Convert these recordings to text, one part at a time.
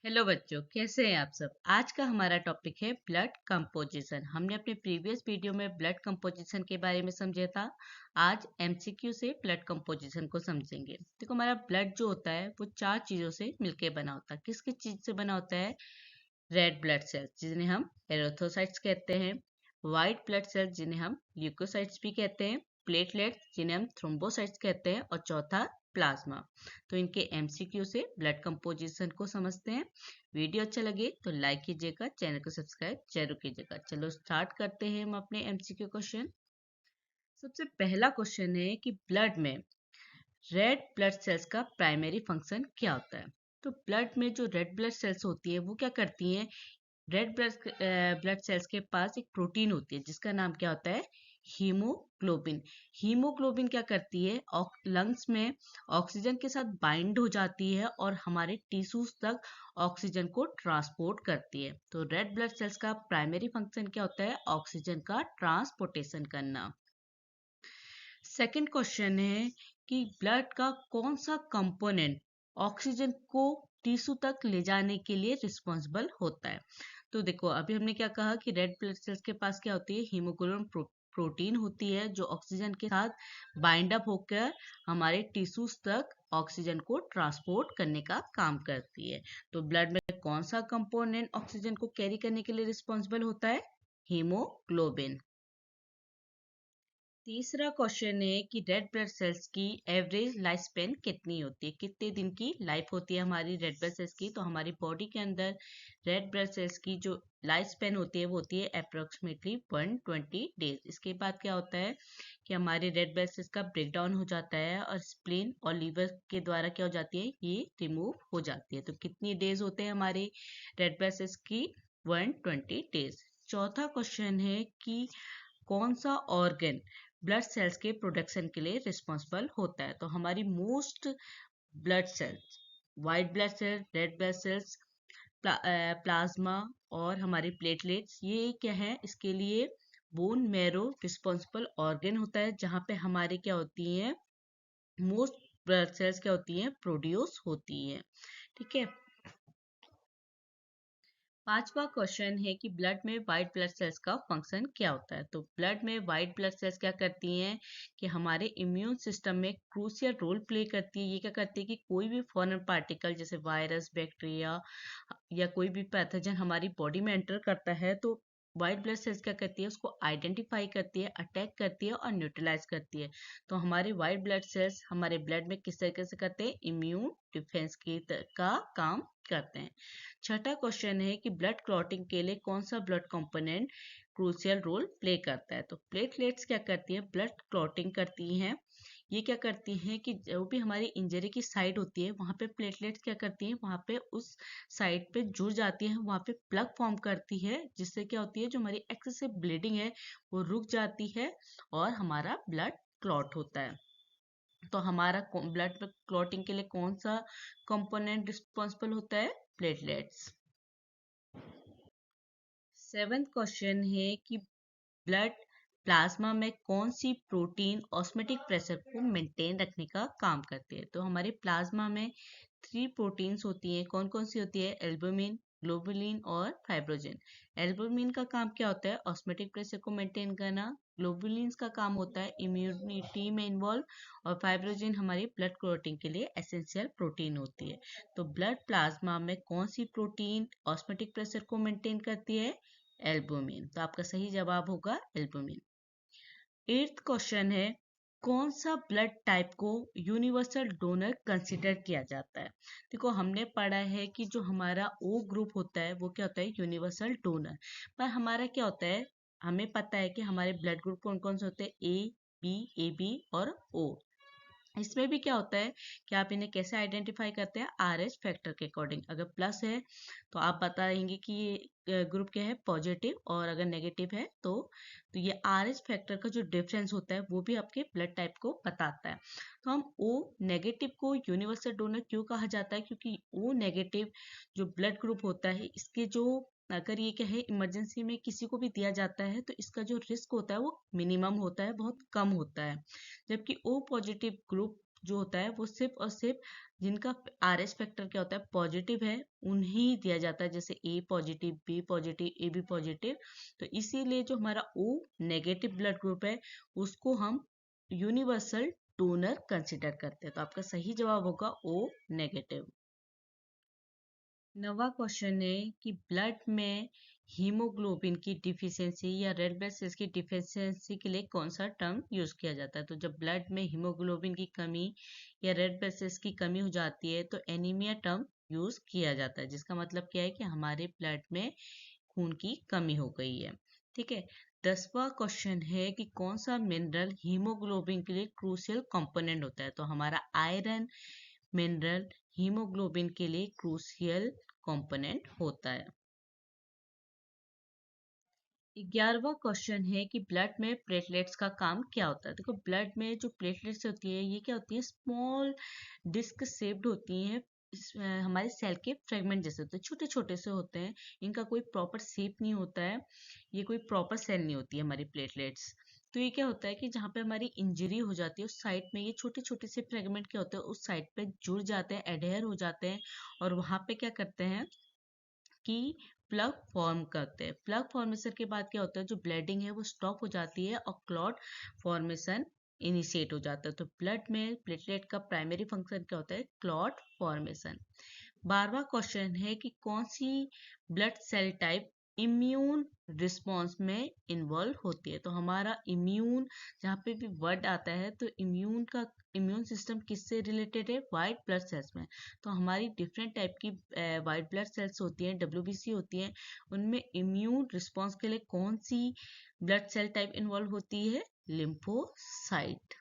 Hello बच्चों, कैसे हैं आप सब। आज का हमारा टॉपिक है ब्लड कंपोजिशन। हमने अपने प्रीवियस वीडियो में ब्लड कंपोजिशन के बारे में समझा था। आज एमसीक्यू से ब्लड कंपोजिशन को समझेंगे। देखो, हमारा ब्लड जो होता है वो चार चीजों से मिलकर बना होता है। किस किस चीज से बना होता है? रेड ब्लड सेल्स जिन्हें हम एरिथ्रोसाइट्स कहते हैं, व्हाइट ब्लड सेल्स जिन्हें हम ल्यूकोसाइट्स भी कहते हैं, प्लेटलेट्स जिन्हें हम थ्रोम्बोसाइट्स कहते हैं, और चौथा प्लाज्मा। तो इनके एमसीक्यू से ब्लड कंपोजिशन को समझते हैं। वीडियो अच्छा लगे तो लाइक कीजिएगा, चैनल को सब्सक्राइब जरूर कीजिएगा। चलो स्टार्ट करते हैं हम अपने एमसीक्यू क्वेश्चन। सबसे पहला क्वेश्चन है कि ब्लड में रेड ब्लड सेल्स का प्राइमरी फंक्शन क्या होता है। तो ब्लड में जो रेड ब्लड सेल्स होती है वो क्या करती हैं? रेड ब्लड सेल्स के पास एक प्रोटीन होती है जिसका नाम क्या होता है? हीमोग्लोबिन। हीमोग्लोबिन क्या करती है? लंग्स में ऑक्सीजन के साथ बाइंड हो जाती है और हमारे टिश्यूज तक ऑक्सीजन को ट्रांसपोर्ट करती है। तो रेड ब्लड सेल्स का प्राइमरी फंक्शन क्या होता है? ऑक्सीजन का ट्रांसपोर्टेशन करना। सेकंड क्वेश्चन है कि ब्लड का कौन सा कंपोनेंट ऑक्सीजन को टिश्यू तक ले जाने के लिए रिस्पॉन्सिबल होता है। तो देखो, अभी हमने क्या कहा कि रेड ब्लड सेल्स के पास क्या होती है? हीमोग्लोबिन प्रोटीन होती है जो ऑक्सीजन के साथ बाइंड अप होकर हमारे टिश्यूज तक ऑक्सीजन को ट्रांसपोर्ट करने का काम करती है। तो ब्लड में कौन सा कंपोनेंट ऑक्सीजन को कैरी करने के लिए रिस्पॉन्सिबल होता है? हीमोग्लोबिन। तीसरा क्वेश्चन है कि रेड ब्लड सेल्स की एवरेज लाइफ स्पेन कितनी होती है? कितने दिन की लाइफ होती है हमारी रेड ब्लड सेल्स की? तो हमारी बॉडी के अंदर रेड ब्लड सेल्स की जो लाइफ स्पेन होती है वो होती है अप्रोक्सीमेटली 120 डेज। इसके बाद क्या होता है कि हमारे रेड ब्लड सेल्स का ब्रेकडाउन हो जाता है और स्प्लीन और लीवर के द्वारा क्या हो जाती है? ये रिमूव हो जाती है। तो कितनी डेज होते हैं हमारे रेड ब्लड सेल्स की? 120 डेज। चौथा क्वेश्चन है कि कौन सा ऑर्गन ब्लड सेल्स के प्रोडक्शन के लिए रिस्पॉन्सिबल होता है। तो हमारी most blood cells, white blood sales, red blood cells, plasma और हमारी प्लेटलेट्स, ये क्या है? इसके लिए बोन मैरो रिस्पॉन्सिबल ऑर्गन होता है जहाँ पे हमारे क्या होती हैं? मोस्ट ब्लड सेल्स क्या होती हैं? प्रोड्यूस होती हैं। ठीक है। पांचवा क्वेश्चन है कि ब्लड में व्हाइट ब्लड सेल्स का फंक्शन क्या होता है। तो ब्लड में व्हाइट ब्लड सेल्स क्या करती हैं कि हमारे इम्यून सिस्टम में क्रूशियल रोल प्ले करती है। ये क्या करती है कि कोई भी फॉरेन पार्टिकल जैसे वायरस, बैक्टीरिया या कोई भी पैथोजन हमारी बॉडी में एंटर करता है तो व्हाइट ब्लड सेल्स क्या करती है? उसको आइडेंटिफाई करती है, अटैक करती है और न्यूट्रलाइज करती है। तो हमारे व्हाइट ब्लड सेल्स हमारे ब्लड में किस तरीके से करते हैं? इम्यून डिफेंस का काम करते हैं। छठा क्वेश्चन है कि ब्लड क्लॉटिंग के लिए कौन सा blood component crucial role play करता है। तो प्लेटलेट्स क्या करती है? ब्लड क्लॉटिंग करती हैं। ये क्या करती हैं कि जो भी हमारी इंजरी की साइड होती है वहां पे प्लेटलेट्स क्या करती हैं? वहां पे उस साइड पे जुड़ जाती हैं, वहां पे प्लग फॉर्म करती है जिससे क्या होती है? जो हमारी एक्सेसिव ब्लीडिंग है वो रुक जाती है और हमारा ब्लड क्लॉट होता है। तो हमारा ब्लड क्लॉटिंग के लिए कौन सा कंपोनेंट रिस्पॉन्सिबल होता है? प्लेटलेट्स। सेवेंथ क्वेश्चन है कि ब्लड प्लाज्मा में कौन सी प्रोटीन ऑस्मेटिक प्रेशर को मेंटेन रखने का काम करती है। तो हमारे प्लाज्मा में 3 प्रोटीन्स होती हैं। कौन कौन सी होती है? एल्बुमिन, ग्लोबुलिन और फाइब्रोजिन। एल्बुमिन का काम क्या होता है? ऑस्मेटिक प्रेशर को मेंटेन करना। ग्लोबुलिन का काम होता है इम्यूनिटी में इन्वॉल्व। और फाइब्रोजिन हमारी ब्लड क्लॉटिंग के लिए एसेंशियल प्रोटीन होती है। तो ब्लड प्लाज्मा में कौन सी प्रोटीन ऑस्मेटिक प्रेशर को मेंटेन करती है? एल्बुमिन। तो आपका सही जवाब होगा एल्बुमिन। एट्थ क्वेश्चन है कौन सा ब्लड टाइप को यूनिवर्सल डोनर कंसिडर किया जाता है। देखो, हमने पढ़ा है कि जो हमारा ओ ग्रुप होता है वो क्या होता है? Universal donor. पर हमारा क्या होता है? हमें पता है कि हमारे ब्लड ग्रुप कौन कौन से होते हैं? ए बी और ओ। इसमें भी क्या होता है कि आप इन्हें कैसे आइडेंटिफाई करते हैं? आरएच फैक्टर के अकॉर्डिंग। अगर प्लस है तो आप बताएंगे कि ये ग्रुप क्या है? पॉजिटिव। और अगर नेगेटिव है तो ये आरएच फैक्टर का जो डिफरेंस होता है वो भी आपके ब्लड टाइप को बताता है। तो हम ओ नेगेटिव को यूनिवर्सल डोनर क्यों कहा जाता है? क्योंकि ओ नेगेटिव जो ब्लड ग्रुप होता है इसके जो अगर ये क्या है इमरजेंसी में किसी को भी दिया जाता है तो इसका जो रिस्क होता है वो मिनिमम होता है, बहुत कम होता है। जबकि ओ पॉजिटिव ग्रुप जो होता है वो सिर्फ और सिर्फ जिनका आरएच फैक्टर क्या होता है पॉजिटिव है उन्हीं दिया जाता है, जैसे A positive, B positive, A B positive. तो इसीलिए जो हमारा ओ नेगेटिव ब्लड ग्रुप है उसको हम यूनिवर्सल डोनर कंसिडर करते हैं। तो आपका सही जवाब होगा ओ नेगेटिव। नवा क्वेश्चन है कि ब्लड में हीमोग्लोबिन की डिफिशियंसी या रेड ब्लड सेल्स की डिफिशियंसी के लिए कौन सा टर्म यूज किया जाता है। तो जब ब्लड में हीमोग्लोबिन की कमी या रेड ब्लड सेल्स की कमी हो जाती है तो एनीमिया टर्म यूज किया जाता है, जिसका मतलब क्या है कि हमारे ब्लड में खून की कमी हो गई है। ठीक है। 10वां क्वेश्चन है कि कौन सा मिनरल हीमोग्लोबिन के लिए क्रूशियल कंपोनेंट होता है। तो हमारा आयरन मिनरल हीमोग्लोबिन के लिए क्रूशियल कंपोनेंट होता है। 11वां क्वेश्चन है कि ब्लड में प्लेटलेट्स का काम क्या होता है। देखो ब्लड में जो प्लेटलेट्स होती है ये क्या होती है, स्मॉल डिस्क शेप्ड होती हैं। हमारे सेल के फ्रेगमेंट जैसे होते हैं, छोटे छोटे से होते हैं, इनका कोई प्रॉपर शेप नहीं होता है, ये कोई प्रॉपर सेल नहीं होती है हमारी प्लेटलेट्स। तो ये क्या होता है कि जहाँ पे हमारी इंजरी हो जाती है उस साइड में ये छोटे छोटे से फ्रेगमेंट क्या होते हैं उस साइड पे जुड़ जाते हैं, एडेयर हो जाते हैं, और वहां पे क्या करते हैं कि प्लग फॉर्म करते हैं। प्लग फॉर्मेशन के बाद क्या होता है, जो ब्लीडिंग है वो स्टॉप हो जाती है और क्लॉट फॉर्मेशन इनिशिएट हो जाता है। तो ब्लड में प्लेटलेट का प्राइमरी फंक्शन क्या होता है, क्लॉट फॉर्मेशन। 12वां क्वेश्चन है कि कौन सी blood cell type immune response में इन्वॉल्व होती है। तो हमारा इम्यून जहाँ पे भी वर्ड आता है तो इम्यून सिस्टम किससे रिलेटेड है, वाइट ब्लड सेल्स में। तो हमारी डिफरेंट टाइप की वाइट ब्लड सेल्स होती हैं, डब्ल्यूबीसी होती हैं, उनमें इम्यून रिस्पॉन्स के लिए कौन सी ब्लड सेल टाइप इन्वॉल्व होती है, लिम्फोसाइट।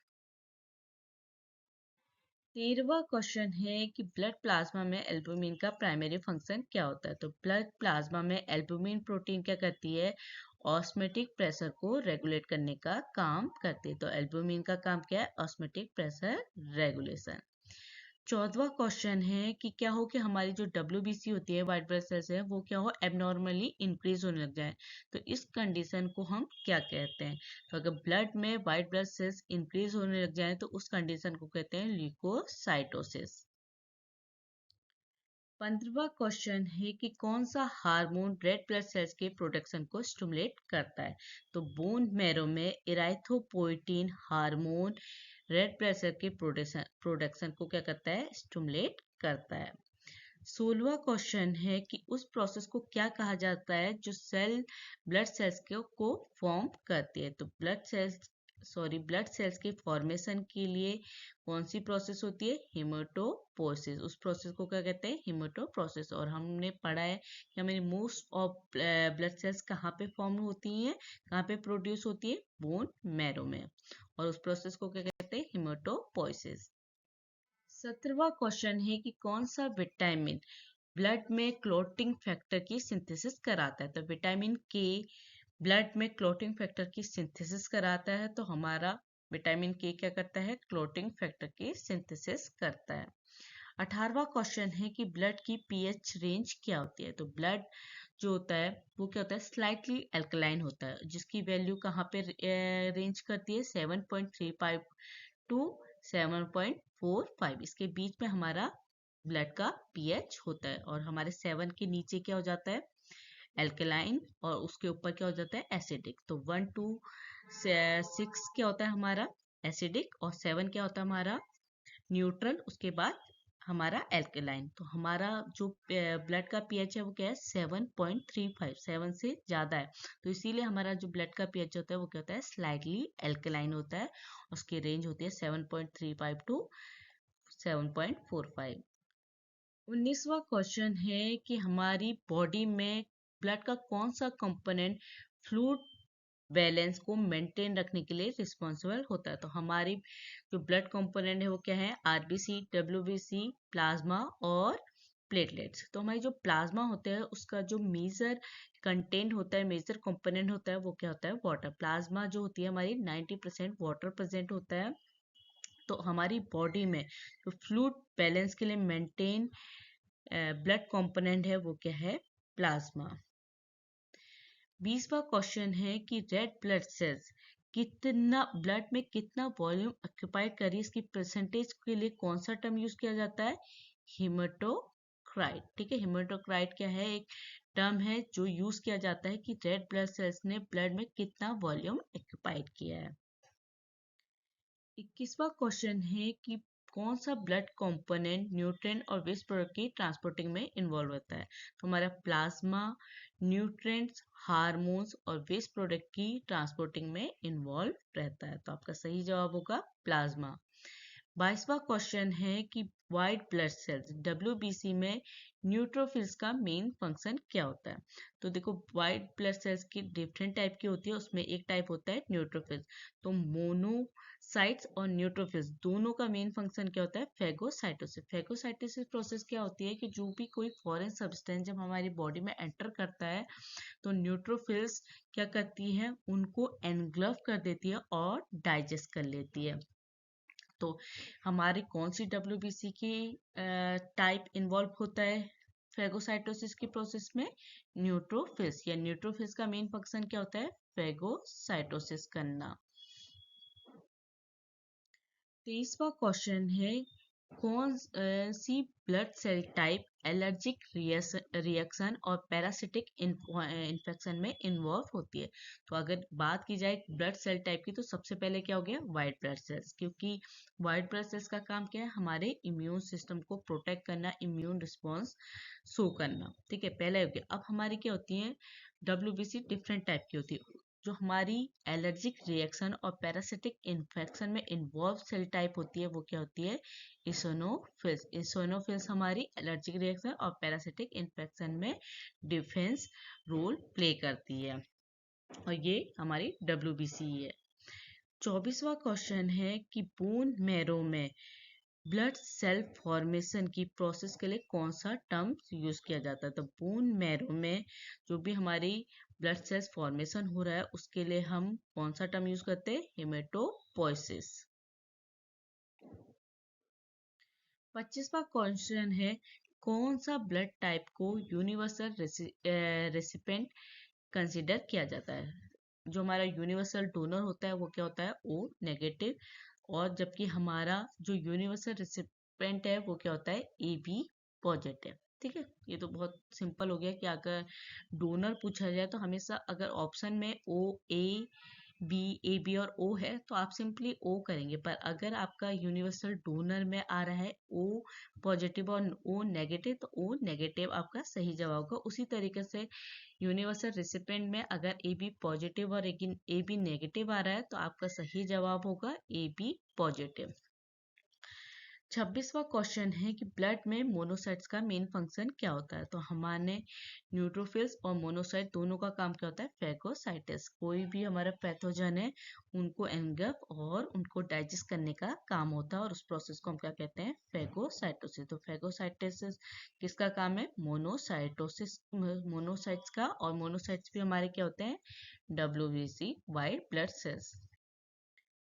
13वां क्वेश्चन है कि ब्लड प्लाज्मा में एल्बुमिन का प्राइमरी फंक्शन क्या होता है। तो ब्लड प्लाज्मा में एल्बुमिन प्रोटीन क्या करती है, ऑस्मेटिक प्रेशर को रेगुलेट करने का काम करती है। तो एल्बुमिन का काम क्या है, ऑस्मेटिक प्रेशर रेगुलेशन। 14वां क्वेश्चन है कि क्या हो कि हमारी जो डब्ल्यूबीसी होती है, वाइट ब्लड सेल्स है, वो क्या हो, एबनॉर्मली इंक्रीज होने लग जाए। तो इस कंडीशन को हम क्या कहते हैं। तो अगर ब्लड में वाइट ब्लड सेल्स इंक्रीज होने लग जाए तो उस कंडीशन को कहते हैं ल्यूकोसाइटोसिस। 15वां क्वेश्चन है कि कौन सा हार्मोन रेड ब्लड सेल्स के प्रोडक्शन को स्टिमुलेट करता है। तो बोन मैरो में इराइथोपोइटिन हार्मोन रेड ब्लड सेल के प्रोडक्शन को क्या करता है, स्टिमुलेट करता है। 16वां क्वेश्चन है कि उस प्रोसेस को क्या कहा जाता है जो ब्लड सेल्स को फॉर्म करती है। तो ब्लड सेल्स के फॉर्मेशन के लिए कौन सी प्रोसेस होती है, हिमेटोपोसिस। उस प्रोसेस को क्या कहते हैं, हिमेटोप्रोसेस। और हमने पढ़ा है कि हमारी मोस्ट ऑफ ब्लड सेल्स कहाँ पे फॉर्म होती हैं, कहाँ पे प्रोड्यूस होती है, बोन मैरो में, और उस प्रोसेस को क्या कहते हैं, हिमेटोपोसिस। 17वां क्वेश्चन है कि कौन सा विटामिन ब्लड में क्लोटिंग फैक्टर की सिंथेसिस कराता है। तो विटामिन के ब्लड में क्लोटिंग फैक्टर की सिंथेसिस कराता है। तो हमारा विटामिन के क्या करता है, क्लोटिंग फैक्टर की सिंथेसिस करता है। 18वां क्वेश्चन है कि ब्लड की पीएच रेंज क्या होती है। तो ब्लड जो होता है वो क्या होता है, स्लाइटली एल्कलाइन होता है, जिसकी वैल्यू कहाँ पे रेंज करती है, 7.35 टू 7.45, इसके बीच में हमारा ब्लड का पीएच होता है। और हमारे 7 के नीचे क्या हो जाता है, एल्कलाइन, और उसके ऊपर क्या हो जाता है, एसिडिक। तो 1 टू 6 क्या होता है हमारा एसिडिक, और 7 क्या होता है हमारा न्यूट्रल, उसके बाद हमारा एल्कलाइन। तो हमारा जो ब्लड का पीएच है वो क्या है, 7.35, 7 से ज्यादा है। तो इसीलिए हमारा जो ब्लड का पीएच होता है वो क्या होता है, स्लाइटली एल्कलाइन होता है, उसकी रेंज होती है 7.35 टू 7.45। 19वां क्वेश्चन है कि हमारी बॉडी में ब्लड का कौन सा कंपोनेंट फ्लूइड बैलेंस को मेंटेन रखने के लिए रिस्पॉन्सिबल होता है। तो हमारी जो ब्लड कंपोनेंट है वो क्या है, आरबीसी, डब्ल्यूबीसी, प्लाज्मा और प्लेटलेट्स। तो हमारी जो प्लाज्मा होता है उसका जो मेजर कंटेंट होता है, मेजर कंपोनेंट होता है वो क्या होता है, वाटर। प्लाज्मा जो होती है हमारी 90% वाटर प्रेजेंट होता है। तो हमारी बॉडी में जो फ्लूइड बैलेंस के लिए मेंटेन ब्लड कंपोनेंट है वो क्या है, प्लाज्मा। 20वां क्वेश्चन है कि रेड ब्लड सेल्स कितना ब्लड में कितना वॉल्यूम ऑक्यूपाइड करी, इसकी परसेंटेज के लिए कौन सा टर्म यूज किया जाता है? हीमेटोक्राइट। ठीक है, हीमेटोक्राइट क्या है? एक टर्म है जो यूज किया जाता है कि रेड ब्लड सेल्स ने ब्लड में कितना वॉल्यूम ऑक्यूपाइड किया है। 21वां क्वेश्चन है कि कौन सा ब्लड कंपोनेंट न्यूट्रिएंट और वेस्ट प्रोडक्ट की ट्रांसपोर्टिंग में इन्वॉल्व होता है? तो हमारा प्लाज्मा न्यूट्रिएंट्स, हार्मोन्स और वेस्ट प्रोडक्ट की ट्रांसपोर्टिंग में इन्वॉल्व रहता है। तो आपका सही जवाब होगा प्लाज्मा। 22वां क्वेश्चन है कि व्हाइट ब्लड सेल्स WBC में न्यूट्रोफिल्स का मेन फंक्शन क्या होता है? तो देखो, व्हाइट ब्लड सेल्स की डिफरेंट टाइप की होती है, उसमें एक टाइप होता है न्यूट्रोफिल्स। तो मोनोसाइट्स और न्यूट्रोफिल्स दोनों का मेन फंक्शन क्या होता है? फेगोसाइटोसिस। फेगोसाइटोसिस प्रोसेस क्या होती है कि जो भी कोई फॉरेन सब्सटेंस जब हमारी बॉडी में एंटर करता है तो न्यूट्रोफिल्स क्या करती है? उनको एनग्लव कर देती है और डाइजेस्ट कर लेती है। तो हमारी कौन सी WBC की टाइप इन्वॉल्व होता है फेगोसाइटोसिस की प्रोसेस में? न्यूट्रोफिल्स, या न्यूट्रोफिल्स का मेन फंक्शन क्या होता है? फेगोसाइटोसिस करना। 23वां क्वेश्चन है कौन सी blood cell type allergic reaction और पैरासिटिक इन्फेक्शन में इन्वॉल्व होती है? तो अगर बात की जाए ब्लड सेल टाइप की, तो सबसे पहले क्या हो गया? व्हाइट ब्लड सेल्स, क्योंकि व्हाइट ब्लड सेल्स का काम क्या है? हमारे इम्यून सिस्टम को प्रोटेक्ट करना, इम्यून रिस्पॉन्स शो करना। ठीक है, पहले हो गया। अब हमारी क्या होती है? WBC डिफरेंट टाइप की होती है। जो हमारी एलर्जिक रिएक्शन और पैरासिटिक इन्फेक्शन में इन्वॉल्व सेल टाइप होती है वो क्या होती है? इसोनोफिल्स। इसोनोफिल्स हमारी एलर्जिक रिएक्शन और पैरासिटिक इन्फेक्शन में डिफेंस रोल प्ले करती है, और ये हमारी WBC है। 24वां क्वेश्चन है कि बोन मैरो में ब्लड सेल फॉर्मेशन की प्रोसेस के लिए कौन सा टर्म यूज किया जाता है? तो बोन मैरो में जो भी हमारी ब्लड सेल्स फॉर्मेशन हो रहा है उसके लिए हम कौन सा टर्म यूज करते हैं? हेमेटोपोइसिस। 25वां क्वेश्चन है कौन सा ब्लड टाइप को यूनिवर्सल रेसिपेंट कंसिडर किया जाता है? जो हमारा यूनिवर्सल डोनर होता है वो क्या होता है? O negative. और जबकि हमारा जो यूनिवर्सल रेसिपेंट है वो क्या होता है? AB positive. ठीक है, ये तो बहुत सिंपल हो गया कि अगर डोनर पूछा जाए तो हमेशा अगर ऑप्शन में A B और O है तो आप सिंपली O करेंगे, पर अगर आपका यूनिवर्सल डोनर में आ रहा है O पॉजिटिव और O नेगेटिव, तो O नेगेटिव आपका सही जवाब होगा। उसी तरीके से यूनिवर्सल रिसिपेंट में अगर AB पॉजिटिव और AB नेगेटिव आ रहा है तो आपका सही जवाब होगा AB पॉजिटिव। 26वां क्वेश्चन है कि ब्लड में मोनोसाइट्स का मेन फंक्शन क्या होता है? तो हमारे न्यूट्रोफिल्स और मोनोसाइट दोनों का काम क्या होता है? फेगोसाइटिस। कोई भी हमारा पैथोजन है उनको एंगल्फ और उनको डाइजेस्ट करने का काम होता है, और उस प्रोसेस को हम क्या कहते हैं? फेगोसाइटोसिस। तो फेगोसाइटोसिस किसका काम है? मोनोसाइटोसिस, मोनोसाइट्स का। और मोनोसाइट्स भी हमारे क्या होते हैं? WBC, white blood cells.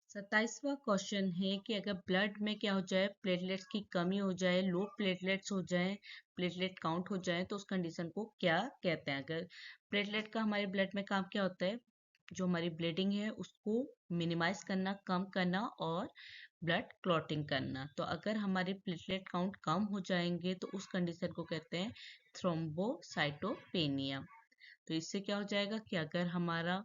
27वां क्वेश्चन है कि अगर ब्लड में क्या हो जाए? प्लेटलेट्स की कमी हो जाए, लो प्लेटलेट्स हो जाए, प्लेटलेट काउंट हो जाए, तो उस कंडीशन को क्या कहते हैं? अगर प्लेटलेट का हमारे ब्लड में काम क्या होता है? जो हमारी ब्लीडिंग है उसको मिनिमाइज करना, कम करना, और ब्लड क्लॉटिंग करना। तो अगर हमारे प्लेटलेट काउंट कम हो जाएंगे तो उस कंडीशन को कहते हैं थ्रोम्बोसाइटोपेनिया। तो इससे क्या हो जाएगा कि अगर हमारा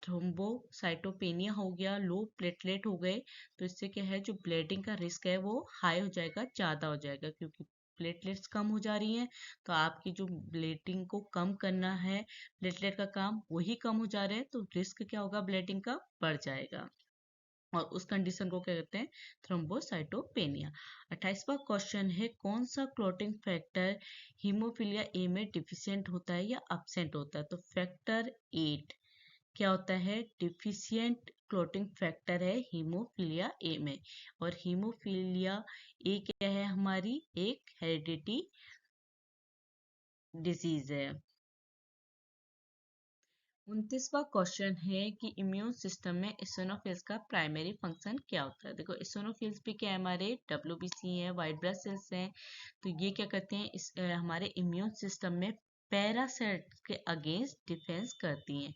थ्रोम्बोसाइटोपेनिया हो गया, लो प्लेटलेट हो गए, तो इससे क्या है? जो ब्लीडिंग का रिस्क है वो हाई हो जाएगा, ज़्यादा हो जाएगा, क्योंकि प्लेटलेट्स कम हो जा रही हैं। तो आपकी जो ब्लीडिंग को कम करना है, प्लेटलेट का काम वही कम हो जा रहे हैं, तो रिस्क क्या होगा? ब्लीडिंग का बढ़ जाएगा, और उस कंडीशन को क्या कहते हैं? थ्रोम्बोसाइटोपेनिया। 28वां क्वेश्चन है कौन सा क्लॉटिंग फैक्टर हीमोफिलिया ए में डिफिशियंट होता है या एब्सेंट होता है? तो फैक्टर 8 क्या होता है? डिफिशियंट क्लॉटिंग फैक्टर है हीमोफिलिया ए में। और हीमोफिलिया ए क्या है? हमारी एक हेरिडिटी डिजीज है। 29वां क्वेश्चन है कि इम्यून सिस्टम में इसिनोफिल्स का प्राइमरी फंक्शन क्या होता है? देखो, इसिनोफिल्स भी क्या है? हमारे WBC हैं, व्हाइट ब्लड सेल्स हैं। तो ये क्या करते हैं? हमारे इम्यून सिस्टम में पैरासाइट के अगेंस्ट डिफेंस करती हैं।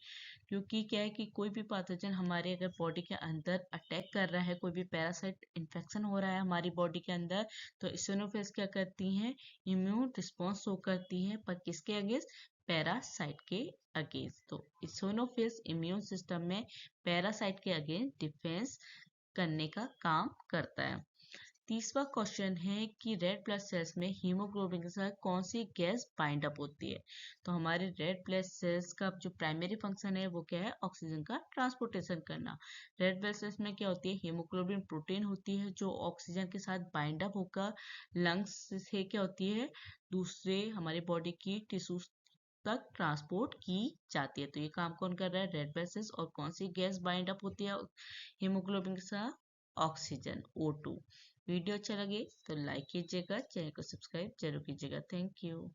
क्योंकि क्या है कि कोई भी पैथोजन हमारे अगर बॉडी के अंदर अटैक कर रहा है, कोई भी पैरासाइट इन्फेक्शन हो रहा है हमारी बॉडी के अंदर, तो इसिनोफिल्स क्या करती हैं, इम्यून रिस्पॉन्स शो करती हैं, पर किसके अगेंस्ट, पैरासाइट के अगेंस्ट। तो इसिनोफिल्स इम्यून सिस्टम में पैरासाइट के अगेंस्ट डिफेंस करने का काम करता है। तीसरा क्वेश्चन है कि रेड ब्लड सेल्स में हीमोग्लोबिन के साथ कौन सी गैस बाइंड अप होती है। तो हमारे रेड ब्लड सेल्स का जो प्राइमरी फंक्शन है वो क्या है, ऑक्सीजन का ट्रांसपोर्टेशन करना। रेड ब्लड सेल्स में क्या होती है, हीमोग्लोबिन प्रोटीन होती है जो ऑक्सीजन के साथ बाइंड अप होकर लंग्स से क्या होती है, दूसरे हमारे बॉडी की टिश्यूज तक ट्रांसपोर्ट की जाती है। तो ये काम कौन कर रहा है, रेड ब्लड सेल्स। और कौन सी गैस बाइंड अप होती है हीमोग्लोबिन के साथ, ऑक्सीजन, O2। वीडियो अच्छा लगे तो लाइक कीजिएगा, चैनल को सब्सक्राइब जरूर कीजिएगा। Thank you.